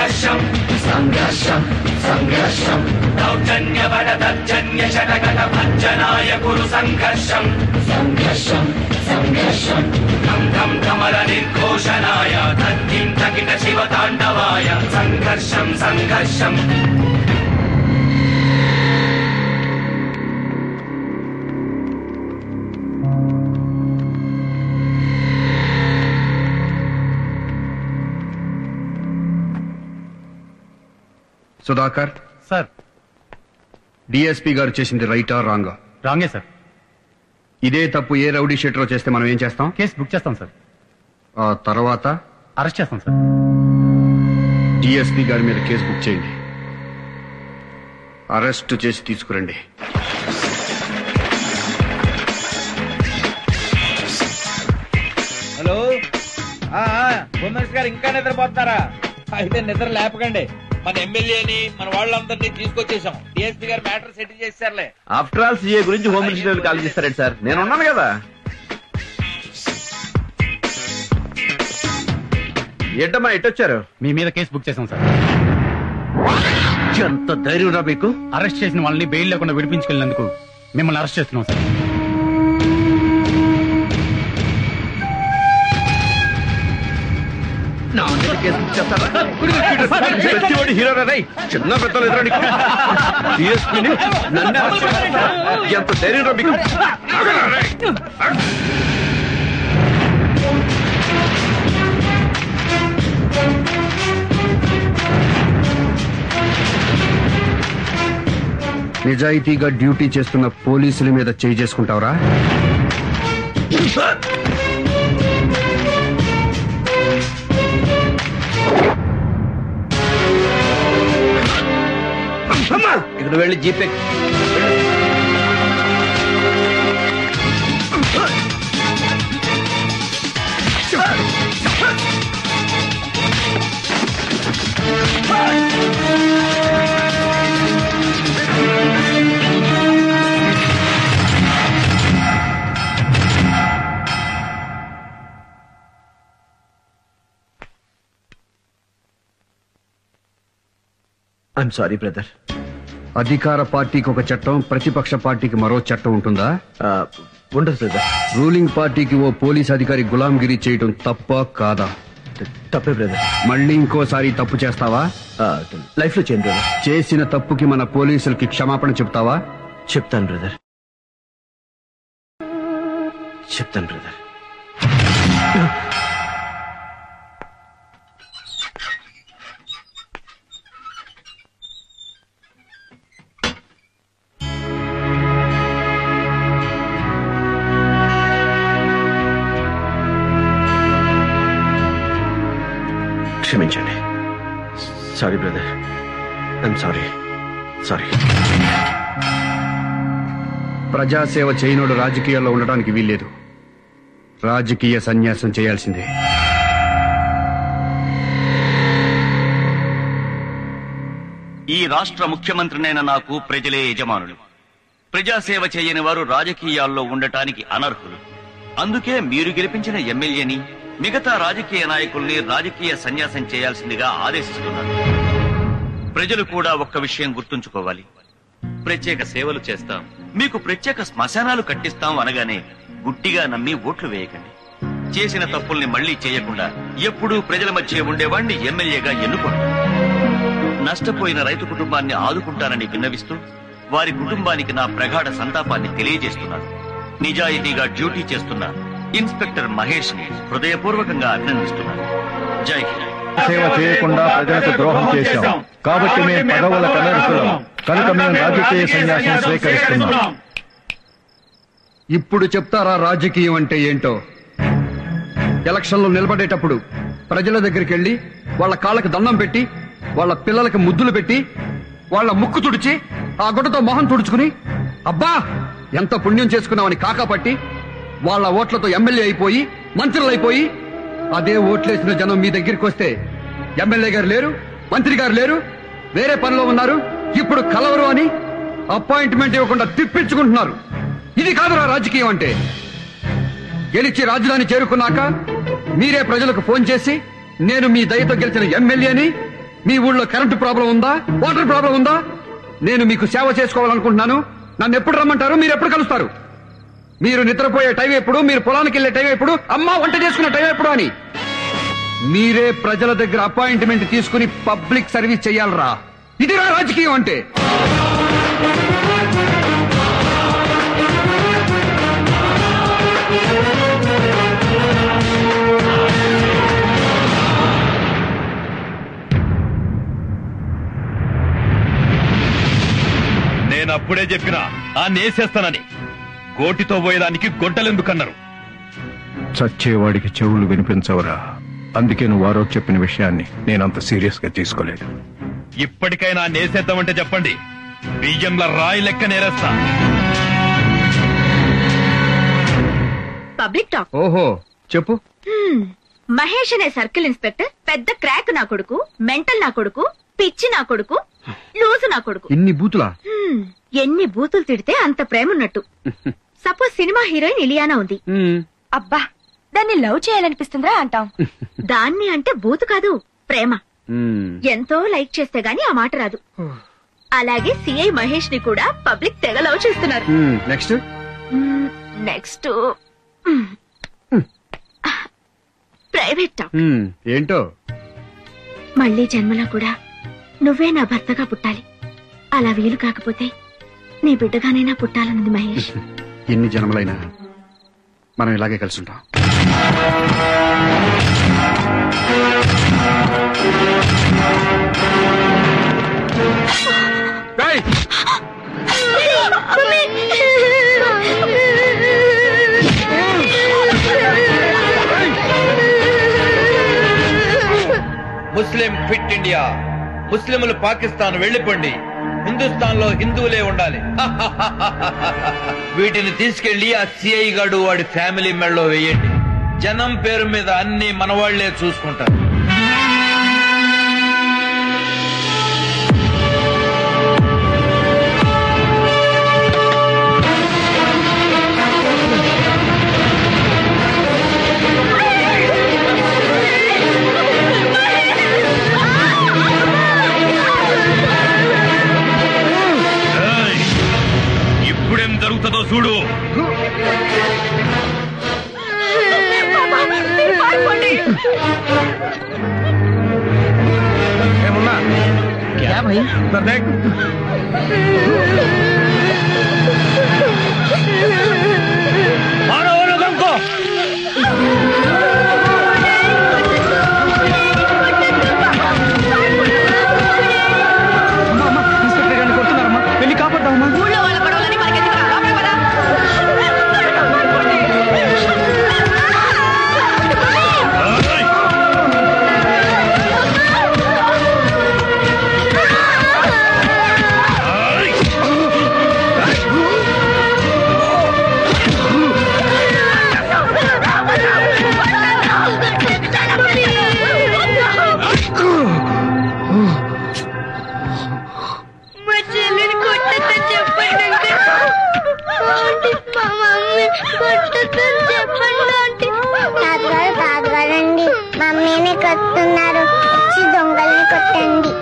సంఘర్షం సంఘర్షం సంఘర్షం దౌర్జన్య బలదర్జన్య శతగత భంజనాయ కురు సంఘర్షం సంఘర్షం సంఘర్షం ఘం ఘం కమల నిర్ఘోషణాయ తద్దిం తకిట Shiva తాండవాయ సంఘర్షం సంఘర్షం. Sudhakar sir, DSP గారు చేసింది రైటా రాంగా? రాంగే సార్. ఇదే తప్పు ఏ రౌడీ షీటరో చేస్తే మనం ఏం చేస్తాం? కేసు బుక్ చేస్తాం సార్. ఆ తర్వాత అరెస్ట్ చేస్తాం సార్. డిఎస్పీ గారి మీద కేసు బుక్ చేయండి, అరెస్ట్ చేసి తీసుకురండి. హలో, హోమ్ మినిస్టర్ గారు ఇంకా నిద్రపోతున్నారా? అయితే నిద్ర లేపకండి. మన ఎమ్మెల్యేని మన వాళ్ళందరినీ తీసుకొచ్చేసాం. డిఎస్పీ గారు మ్యాటర్ సెటిల్ చేశారులే. ఆఫ్టర్ ఆల్ సీఏ గురించి హోమ్ మినిస్టర్ కాల్ చేస్తారండి సార్. నేను ఉన్నాను కదా. ఏంటమ్మా ఎట్టొచ్చారు? మీ మీద కేసు బుక్ చేసాం సార్. ఎంత ధైర్యం రా మీకు? అరెస్ట్ చేసిన వాళ్ళని బెయిల్ లేకుండా విడిపించుకెళ్ళినందుకు మిమ్మల్ని అరెస్ట్ చేస్తున్నాం సార్. నా మీద కేసు బుక్ చేస్తారా? ప్రతివాడు హీరోరా రై. చిన్న పెద్దలు ఎదురా నీకు? డిఎస్పీని నన్ను అరెస్ట్ చేస్తారా? ఎంత ధైర్యం రా మీకు? నిజాయితీగా డ్యూటీ చేస్తున్న పోలీసుల మీద చేయి చేసుకుంటావురా? ఇక్కడ వెళ్ళి జీపే. I'm sorry brother. అధికార పార్టీకి ఒక చట్టం, ప్రతిపక్ష పార్టీకి మరో చట్టం ఉంటుందా? ఉండదు బ్రదర్. రూలింగ్ పార్టీకి ఓ పోలీస్ అధికారి గులాంగిరి చేయడం తప్ప కాదా? తప్పే బ్రదర్. మళ్ళీ ఇంకోసారి తప్పు చేస్తావా? లైఫ్ లో చేయండి బ్రదర్. చేసిన తప్పుకి మన పోలీసులకి క్షమాపణ చెప్తావా? చెప్తాను బ్రదర్, చెప్తాను బ్రదర్. క్షమించండి. Sorry brother, I'm sorry. Sorry. ప్రజాసేవ చేయనోడు రాజకీయాల్లో ఉండడానికి వీల్లేదు. రాజకీయ సన్యాసం చేయాల్సిందే. ఈ రాష్ట్ర ముఖ్యమంత్రినైన నాకు ప్రజలే యజమానులు. ప్రజాసేవ చేయని వారు రాజకీయాల్లో ఉండటానికి అనర్హులు. అందుకే మీరు గెలిపించిన ఎమ్మెల్యేని, మిగతా రాజకీయ నాయకుల్ని రాజకీయ సన్యాసం చేయాల్సిందిగా ఆదేశిస్తున్నారు. ప్రజలు కూడా ఒక్క విషయం గుర్తుంచుకోవాలి. ప్రత్యేక సేవలు చేస్తాం, మీకు ప్రత్యేక శ్మశానాలు కట్టిస్తాం అనగానే గుడ్డిగా నమ్మి ఓట్లు వేయకండి. చేసిన తప్పుల్ని మళ్లీ చేయకుండా ఎప్పుడూ ప్రజల మధ్య ఉండేవాణ్ణి ఎమ్మెల్యేగా ఎన్నుకోండి. నష్టపోయిన రైతు కుటుంబాన్ని ఆదుకుంటానని విన్నవిస్తూ వారి కుటుంబానికి నా ప్రగాఢ సంతాపాన్ని తెలియజేస్తున్నాను. నిజాయితీగా డ్యూటీ చేస్తున్న ఇన్స్పెక్టర్ మహేష్ ని హృదయపూర్వకంగా అభినందిస్తున్నాను. జై హింద్. సేవ చేయకుండా ప్రజలకు ద్రోహం చేశాం కాబట్టి మేము పదవుల కనర్సులం కనుక మేము రాజకీయ సన్యాసం స్వీకరిస్తున్నాం. ఇప్పుడు చెప్తారా రాజకీయం అంటే ఏంటో? ఎలక్షన్లో నిలబడేటప్పుడు ప్రజల దగ్గరికి వెళ్లి వాళ్ళ కాళ్ళకి దండం పెట్టి, వాళ్ళ పిల్లలకి ముద్దులు పెట్టి, వాళ్ళ ముక్కు తుడిచి, ఆ గుడ్డతో మొహం తుడుచుకుని అబ్బా ఎంత పుణ్యం చేసుకున్నామని కాకాపట్టి వాళ్ళ ఓట్లతో ఎమ్మెల్యే అయిపోయి మంత్రులైపోయి, అదే ఓట్లేసిన జనం మీ దగ్గరికి వస్తే ఎమ్మెల్యే గారు లేరు, మంత్రి గారు లేరు, వేరే పనిలో ఉన్నారు, ఇప్పుడు కలవరు అని అపాయింట్మెంట్ ఇవ్వకుండా తిప్పించుకుంటున్నారు. ఇది కాదురా రాజకీయం అంటే. గెలిచి రాజధాని చేరుకున్నాక మీరే ప్రజలకు ఫోన్ చేసి నేను మీ దయతో గెలిచిన ఎమ్మెల్యేని, మీ ఊళ్ళో కరెంటు ప్రాబ్లం ఉందా, వాటర్ ప్రాబ్లం ఉందా? నేను మీకు సేవ చేసుకోవాలనుకుంటున్నాను. నన్ను ఎప్పుడు రమ్మంటారు, మీరు ఎప్పుడు కలుస్తారు? మీరు నిద్రపోయే టైం ఎప్పుడు, మీరు పొలానికి వెళ్లే టైం ఎప్పుడు, అమ్మ వంట చేసుకునే టైం ఎప్పుడు అని మీరే ప్రజల దగ్గర అపాయింట్మెంట్ తీసుకుని పబ్లిక్ సర్వీస్ చెయ్యాలరా. ఇదిరా రాజకీయం అంటే. నేను అప్పుడే చెప్పినా ఆ నేసేస్తానని. గోటితో పోయేదానికి గొడ్డలెందుకన్నారు? చచ్చేవాడికి చెవులు వినిపించవురా. అందుకే నువ్వు వారో చెప్పిన విషయాన్ని నేనంత సీరియస్ గా తీసుకోలేదు. ఇప్పటికైనా నేసేద్దామంటే చెప్పండి, బియ్యంలో రాయి లెక్క నేరేస్తా. Public talk. ఓహో, చెప్పు. మహేష్ అనే సర్కిల్ ఇన్స్పెక్టర్ పెద్ద క్రాక్ నా కొడుకు, మెంటల్ నా కొడుకు, పిచ్చి నా కొడుకు, లూజు నా కొడుకు. ఇన్ని బూతులా? ఎన్ని బూతులు తిడితే అంత ప్రేమ ఉన్నట్టు. సపోజ్ సినిమా హీరోయిన్ ఇలియానా ఉంది. అబ్బా, దాన్ని లవ్ చేయాలనిపిస్తుందా అంటాం. దాన్ని అంటే బూతు కాదు, ప్రేమ. ఎంతో లైక్ చేస్తే గాని ఆ మాట రాదు. అలాగే సిఐ మహేష్ ని కూడా పబ్లిక్ తెగ లవ్ చేస్తున్నారు. Next next private talk. ఏంటో? మళ్లీ జన్మలో కూడా నువ్వే నా భర్తగా పుట్టాలి. అలా వీలు కాకపోతే నీ బిడ్డగానైనా పుట్టాలన్నది మహేష్. ఎన్ని జన్మలైనా మనం ఇలాగే కలిసి ఉంటాం. ముస్లిం ఫిట్ ఇండియా. ముస్లింలు పాకిస్తాన్ వెళ్లిపోండి, హిందుస్థాన్ లో హిందువులే ఉండాలి. వీటిని తీసుకెళ్లి ఆ సిఐ గాడు వాడి ఫ్యామిలీ మెడలో వేయండి. జనం పేరు మీద అన్ని మనవాళ్లే చూసుకుంటారు. ఇప్పుడేం జరుగుతుందో చూడు. ఏమున్నా వెళ్ళి కాపాడతామమ్మా. తాతగారండి, మమ్మీని కొట్టున్నారు, వచ్చి దొంగల్ని కొట్టండి.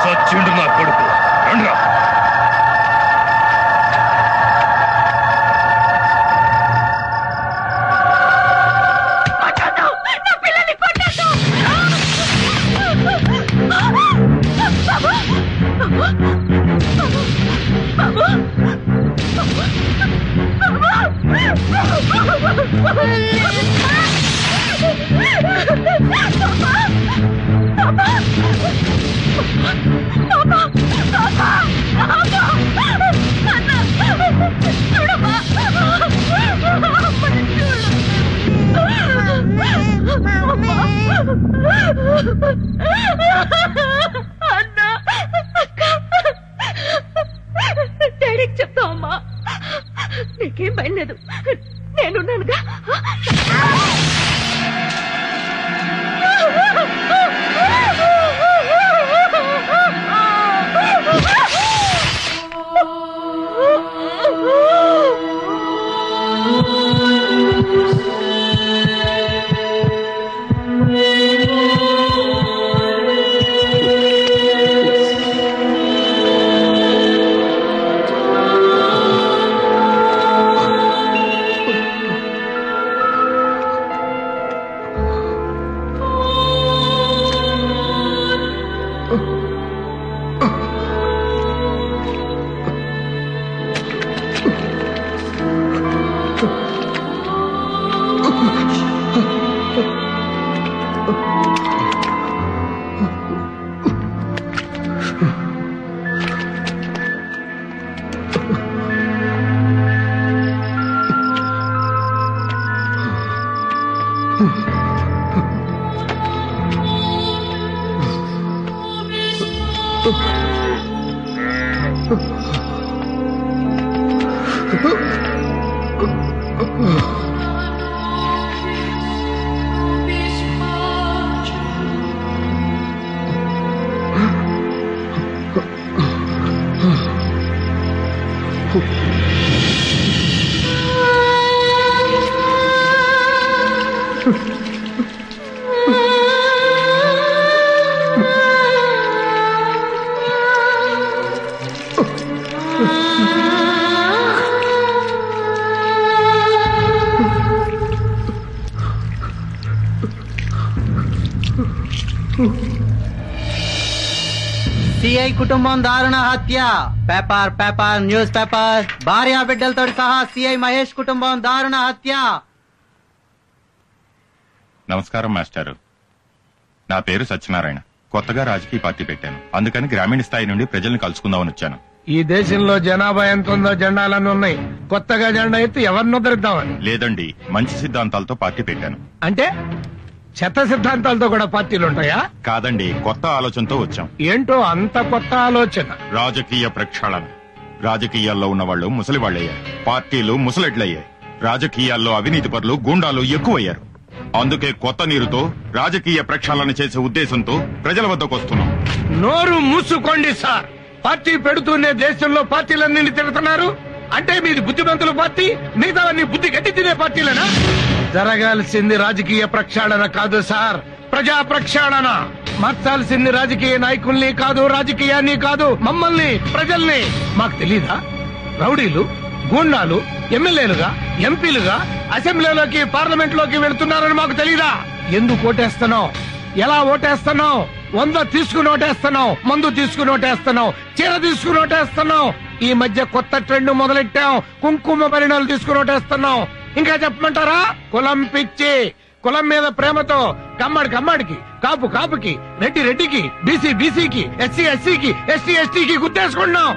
సచ్చిండు నా కొడుకు. రండ్రా. డాడీకి చెప్తావమ్మా, నీకేం భయం లేదు, నేనున్నానుగా. సిఐ కుటుంబం దారుణ హత్య. Paper paper news paper. భార్య బిడ్డలతో సహా సిఐ మహేష్ కుటుంబం దారుణ హత్య. నమస్కారం మాస్టారు. నా పేరు సత్యనారాయణ. కొత్తగా రాజకీయ పార్టీ పెట్టాను. అందుకని గ్రామీణ స్థాయి నుండి ప్రజల్ని కలుసుకుందామని వచ్చాను. ఈ దేశంలో జనాభా ఎంత ఉందో జెండాలన్నీ ఉన్నాయి. కొత్తగా జెండా ఎత్తి ఎవరిని ఉద్ధరిద్దామని? లేదండి, మంచి సిద్ధాంతాలతో పార్టీ పెట్టాను. అంటే చెత్త సిద్ధాంతాలతో కూడా పార్టీలు ఉంటాయా? కాదండి, కొత్త ఆలోచనతో వచ్చాం. ఏంటో అంత కొత్త ఆలోచన? రాజకీయ ప్రక్షాళన. రాజకీయాల్లో ఉన్న వాళ్ళు ముసలివాళ్లయ్యారు, పార్టీలు ముసలెడ్లయ్యాయి. రాజకీయాల్లో అవినీతి పరులు, గూండాలు ఎక్కువయ్యారు. అందుకే కొత్త నీరుతో రాజకీయ ప్రక్షాళన చేసే ఉద్దేశంతో ప్రజల వద్దకు వస్తున్నాం. నోరు మూసుకోండి సార్. పార్టీ పెడుతూనే దేశంలో పార్టీలన్నీ తిరుగుతున్నారు. అంటే మీది బుద్ధిమంతుల పార్టీ, మిగతావన్నీ బుద్ధి గట్టి తినే పార్టీలేనా? జరగాల్సింది రాజకీయ ప్రక్షాళన కాదు సార్, ప్రజా ప్రక్షాళన. మార్చాల్సింది రాజకీయ నాయకుల్ని కాదు, రాజకీయాన్ని కాదు, మమ్మల్ని, ప్రజల్ని. మాకు తెలీదా? రౌడీలు, గూండాలు ఎమ్మెల్యేలుగా, ఎంపీలుగా అసెంబ్లీలోకి, పార్లమెంట్ లోకి వెళ్తున్నారని మాకు తెలీదా? ఎందుకు ఓటేస్తున్నావు? ఎలా ఓటేస్తున్నావు? 100 తీసుకుని ఓటేస్తున్నావు, మందు తీసుకుని ఓటేస్తున్నావు, చీర తీసుకుని ఓటేస్తున్నావు. ఈ మధ్య కొత్త ట్రెండ్ మొదలెట్టాం, కుంకుమ పరిణాలు తీసుకుని ఓటేస్తున్నాం. ఇంకా చెప్పమంటారా? కులం పిచ్చి. కులం మీద ప్రేమతో కమ్మడికి, కాపు కాపుకి, రెడ్డి రెడ్డికి, బీసీ బీసీకి, ఎస్సీ ఎస్సీకి, ఎస్టీ ఎస్టీకి గుర్తేసుకున్నాం.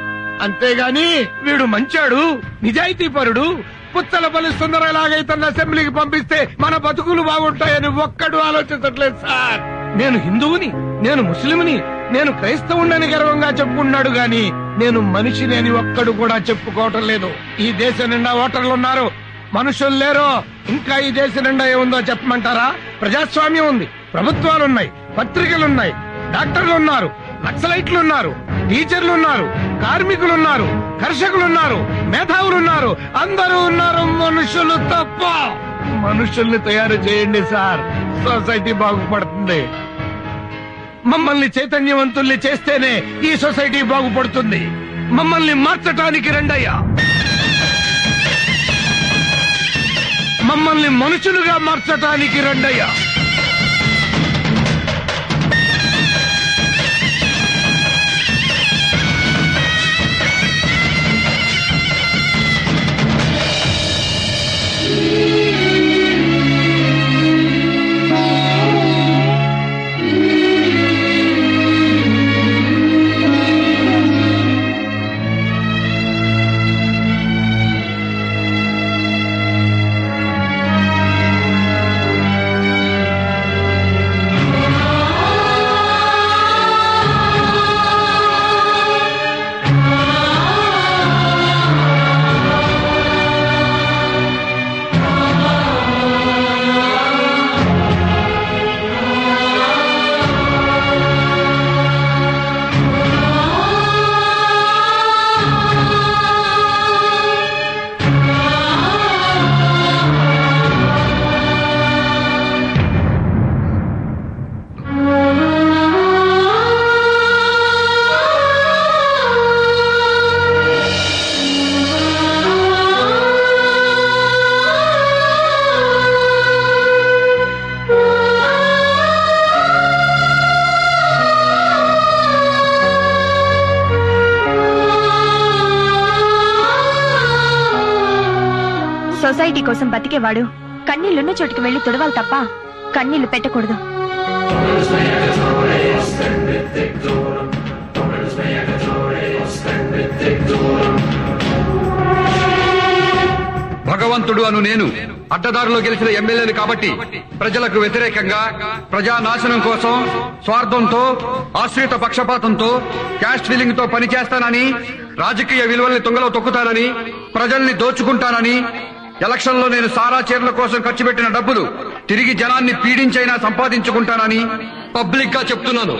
అంతేగాని వీడు మంచాడు, నిజాయితీ పరుడు, పుచ్చలపల్లి సుందరలాగైతున్న అసెంబ్లీకి పంపిస్తే మన బతుకులు బాగుంటాయని ఒక్కడు ఆలోచించట్లేదు సార్. నేను హిందువుని, నేను ముస్లింని, నేను క్రైస్తవుని గర్వంగా చెప్పుకున్నాడు గాని నేను మనిషిని అని ఒక్కడు కూడా చెప్పుకోవటం లేదు. ఈ దేశం నిండా ఓటర్లున్నారు, మనుషులు లేరు. ఇంకా ఈ దేశం నిండా ఏముందో చెప్పమంటారా? ప్రజాస్వామ్యం ఉంది, ప్రభుత్వాలున్నాయి, పత్రికలున్నాయి, డాక్టర్లు ఉన్నారు, నక్సలైట్లున్నారు, టీచర్లున్నారు, కార్మికులున్నారు, కర్షకులున్నారు, మేధావులున్నారు, అందరూ ఉన్నారు. మనుషులు తప్ప. మనుషుల్ని తయారు చేయండి సార్, సొసైటీ బాగుపడుతుంది. మమ్మల్ని చైతన్యవంతుల్ని చేస్తేనే ఈ సొసైటీ బాగుపడుతుంది. మమ్మల్ని మార్చటానికి రండయ్యా. మమ్మల్ని మనుషులుగా మార్చటానికి రండయ్యా. సొసైటీ కోసం బతికేవాడు కన్నీళ్లున్న చోటుకి వెళ్లి తుడవాలి తప్ప కన్నీళ్లు పెట్టకూడదు. భగవంతుడు అను నేను అడ్డదారిలో గెలిచిన ఎమ్మెల్యేని కాబట్టి ప్రజలకు వ్యతిరేకంగా ప్రజానాశనం కోసం స్వార్థంతో ఆశ్రిత పక్షపాతంతో క్యాస్ట్ ఫీలింగ్ తో పనిచేస్తానని రాజకీయ విలువల్ని తుంగలో తొక్కుతానని ప్రజల్ని దోచుకుంటానని ఎలక్షన్ లో నేను సారా చీరల కోసం ఖర్చు పెట్టిన డబ్బులు తిరిగి జనాన్ని పీడించైనా సంపాదించుకుంటానని పబ్లిక్ గా చెప్తున్నాను.